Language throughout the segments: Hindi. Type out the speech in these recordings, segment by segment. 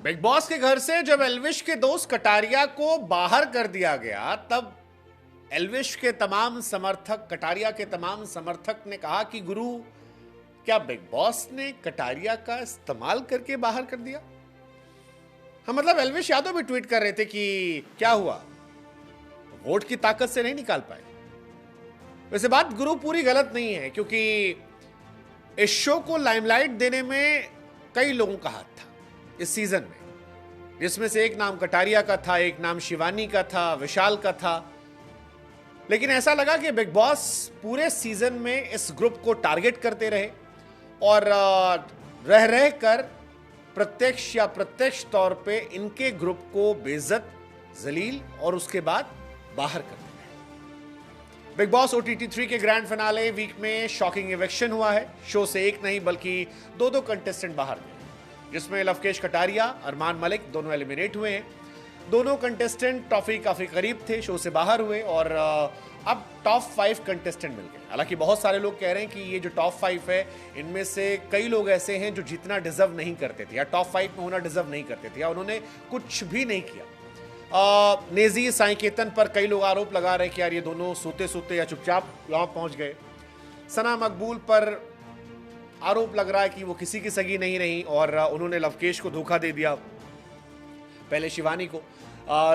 बिग बॉस के घर से जब एल्विश के दोस्त कटारिया को बाहर कर दिया गया, तब एल्विश के तमाम समर्थक, कटारिया के तमाम समर्थक ने कहा कि गुरु, क्या बिग बॉस ने कटारिया का इस्तेमाल करके बाहर कर दिया? हाँ, मतलब एल्विश यादव भी ट्वीट कर रहे थे कि क्या हुआ, वोट की ताकत से नहीं निकाल पाए। वैसे बात गुरु पूरी गलत नहीं है, क्योंकि इस शो को लाइमलाइट देने में कई लोगों का हाथ था इस सीजन में, जिसमें से एक नाम कटारिया का था, एक नाम शिवानी का था, विशाल का था। लेकिन ऐसा लगा कि बिग बॉस पूरे सीजन में इस ग्रुप को टारगेट करते रहे और रह रह कर प्रत्यक्ष या प्रत्यक्ष तौर पे इनके ग्रुप को बेइज्जत, जलील और उसके बाद बाहर कर दिया। बिग बॉस OTT 3 के ग्रैंड फिनाले वीक में शॉकिंग इवेक्शन हुआ है। शो से एक नहीं बल्कि दो कंटेस्टेंट बाहर गए, जिसमें लवकेश कटारिया, अरमान मलिक दोनों एलिमिनेट हुए हैं। दोनों कंटेस्टेंट ट्रॉफी काफी करीब थे, शो से बाहर हुए और अब टॉप 5 कंटेस्टेंट मिल गए। हालांकि बहुत सारे लोग कह रहे हैं कि ये जो टॉप 5 है, इनमें से कई लोग ऐसे हैं जो जीतना डिजर्व नहीं करते थे या टॉप 5 में होना डिजर्व नहीं करते थे या उन्होंने कुछ भी नहीं किया। नेजी, साई केतन पर कई लोग आरोप लगा रहे हैं कि यार ये दोनों सोते सोते या चुपचाप यहाँ पहुंच गए। सना मकबूल पर आरोप लग रहा है कि वो किसी की सगी नहीं रही और उन्होंने लवकेश को धोखा दे दिया, पहले शिवानी को।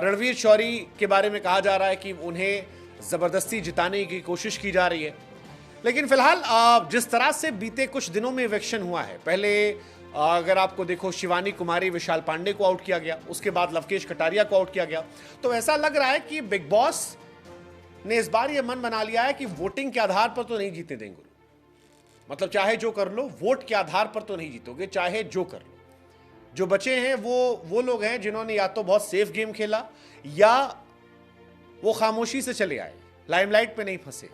रणवीर शौरी के बारे में कहा जा रहा है कि उन्हें जबरदस्ती जिताने की कोशिश की जा रही है। लेकिन फिलहाल जिस तरह से बीते कुछ दिनों में इवेक्शन हुआ है, पहले अगर आपको देखो शिवानी कुमारी, विशाल पांडे को आउट किया गया, उसके बाद लवकेश कटारिया को आउट किया गया, तो ऐसा लग रहा है कि बिग बॉस ने इस बार यह मन बना लिया है कि वोटिंग के आधार पर तो नहीं जीते देंगे। मतलब चाहे जो कर लो, वोट के आधार पर तो नहीं जीतोगे, चाहे जो कर लो। जो बचे हैं वो लोग हैं जिन्होंने या तो बहुत सेफ गेम खेला या वो खामोशी से चले आए, लाइमलाइट पे नहीं फंसे।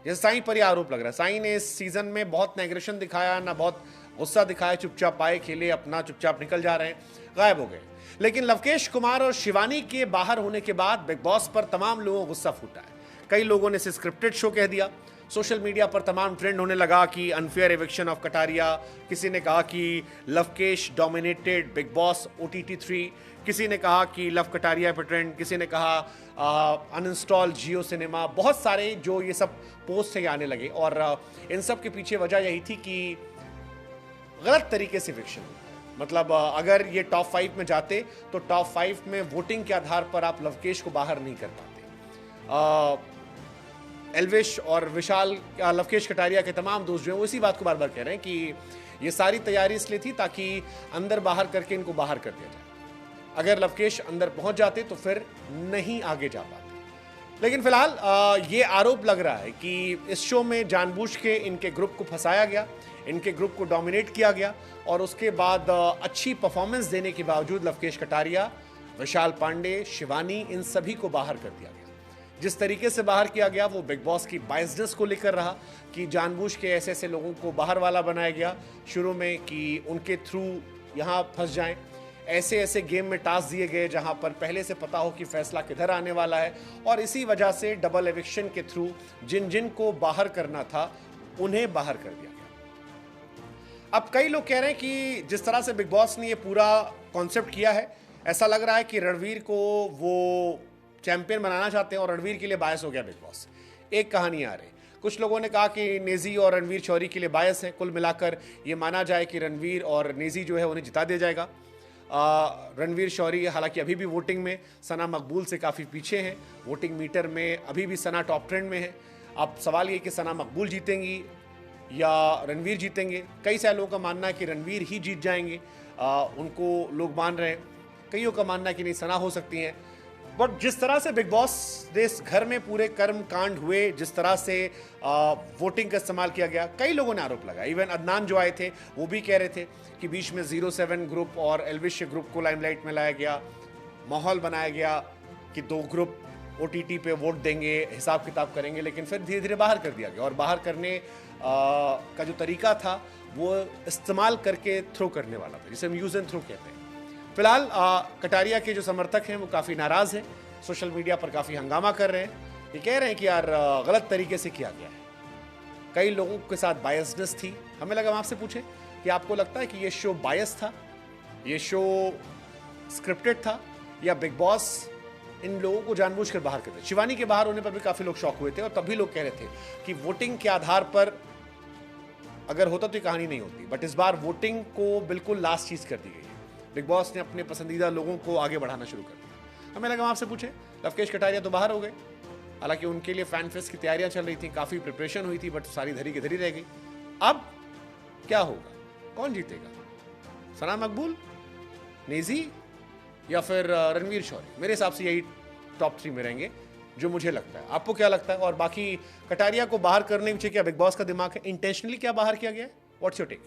जैसे साई पर यह आरोप लग रहा है, साई ने इस सीजन में बहुत ना एग्रेशन दिखाया, ना बहुत गुस्सा दिखाया, चुपचाप आए, खेले अपना, चुपचाप निकल जा रहे हैं, गायब हो गए। लेकिन लवकेश कुमार और शिवानी के बाहर होने के बाद बिग बॉस पर तमाम लोगों को गुस्सा फूटा है। कई लोगों ने इसे स्क्रिप्टेड शो कह दिया। सोशल मीडिया पर तमाम ट्रेंड होने लगा कि अनफेयर इविक्शन ऑफ कटारिया, किसी ने कहा कि Lavkesh dominated big boss OTT 3, किसी ने कहा कि लव कटारिया पे ट्रेंड, किसी ने कहा अनइंस्टॉल जियो सिनेमा। बहुत सारे जो ये सब पोस्ट है आने लगे और इन सब के पीछे वजह यही थी कि गलत तरीके से इविक्शन। मतलब अगर ये टॉप 5 में जाते तो टॉप 5 में वोटिंग के आधार पर आप लवकेश को बाहर नहीं कर पाते। एल्विश और विशाल, लवकेश कटारिया के तमाम दोस्त जो हैं वो इसी बात को बार बार कह रहे हैं कि ये सारी तैयारी इसलिए थी ताकि अंदर बाहर करके इनको बाहर कर दिया जाए। अगर लवकेश अंदर पहुंच जाते तो फिर नहीं आगे जा पाते। लेकिन फिलहाल ये आरोप लग रहा है कि इस शो में जानबूझ के इनके ग्रुप को फंसाया गया, इनके ग्रुप को डोमिनेट किया गया और उसके बाद अच्छी परफॉर्मेंस देने के बावजूद लवकेश कटारिया, विशाल पांडे, शिवानी, इन सभी को बाहर कर दिया गया। जिस तरीके से बाहर किया गया वो बिग बॉस की बायसनेस को लेकर रहा कि जानबूझ के ऐसे ऐसे लोगों को बाहर वाला बनाया गया शुरू में कि उनके थ्रू यहाँ फंस जाएं। ऐसे ऐसे गेम में टास्क दिए गए जहां पर पहले से पता हो कि फैसला किधर आने वाला है और इसी वजह से डबल एविक्शन के थ्रू जिन जिन को बाहर करना था उन्हें बाहर कर दिया गया। अब कई लोग कह रहे हैं कि जिस तरह से बिग बॉस ने ये पूरा कॉन्सेप्ट किया है, ऐसा लग रहा है कि रणवीर को वो चैंपियन बनाना चाहते हैं और रणवीर के लिए बायस हो गया बिग बॉस। एक कहानी आ रही, कुछ लोगों ने कहा कि नेजी और रणवीर शौरी के लिए बायस है। कुल मिलाकर ये माना जाए कि रणवीर और नेजी जो है उन्हें जिता दिया जाएगा। रणवीर शौरी हालांकि अभी भी वोटिंग में सना मकबूल से काफ़ी पीछे हैं, वोटिंग मीटर में अभी भी सना टॉप ट्रेंड में है। अब सवाल ये कि सना मकबूल जीतेंगी या रणवीर जीतेंगे। कई सारे लोगों का मानना है कि रणवीर ही जीत जाएंगे, उनको लोग मान रहे हैं। कईयों का मानना है कि नहीं, सना हो सकती हैं। बट जिस तरह से बिग बॉस इस घर में पूरे कर्म कांड हुए, जिस तरह से वोटिंग का इस्तेमाल किया गया, कई लोगों ने आरोप लगाया। इवन अदनान जो आए थे वो भी कह रहे थे कि बीच में 07 ग्रुप और एल्विश ग्रुप को लाइमलाइट में लाया गया, माहौल बनाया गया कि 2 ग्रुप OTT पे वोट देंगे, हिसाब किताब करेंगे, लेकिन फिर धीरे धीरे बाहर कर दिया गया और बाहर करने का जो तरीका था वो इस्तेमाल करके थ्रो करने वाला था, जिसे हम यूज एंड थ्रो कहते हैं। फिलहाल कटारिया के जो समर्थक हैं वो काफ़ी नाराज़ हैं, सोशल मीडिया पर काफ़ी हंगामा कर रहे हैं। ये कह रहे हैं कि यार गलत तरीके से किया गया है, कई लोगों के साथ बायसनेस थी। हमें लगा हम आपसे पूछें कि आपको लगता है कि ये शो बायस था, ये शो स्क्रिप्टेड था या बिग बॉस इन लोगों को जानबूझकर बाहर कर रहे। शिवानी के बाहर होने पर भी काफी लोग शॉक हुए थे और तभी लोग कह रहे थे कि वोटिंग के आधार पर अगर होता तो ये कहानी नहीं होती, बट इस बार वोटिंग को बिल्कुल लास्ट चीज कर दी गई है। बिग बॉस ने अपने पसंदीदा लोगों को आगे बढ़ाना शुरू कर दिया। हमें लगा आपसे पूछे, लवकेश कटारिया तो बाहर हो गए, हालांकि उनके लिए फैन फेस्ट की तैयारियां चल रही थी, काफी प्रिपरेशन हुई थी, बट सारी धरी की धरी रह गई। अब क्या होगा, कौन जीतेगा, सना मकबूल, नेजी या फिर रणवीर शौर्य? मेरे हिसाब से यही टॉप 3 में रहेंगे जो मुझे लगता है। आपको क्या लगता है? और बाकी कटारिया को बाहर करने के पीछे क्या बिग बॉस का दिमाग है? इंटेंशनली क्या बाहर किया गया है? What's your take?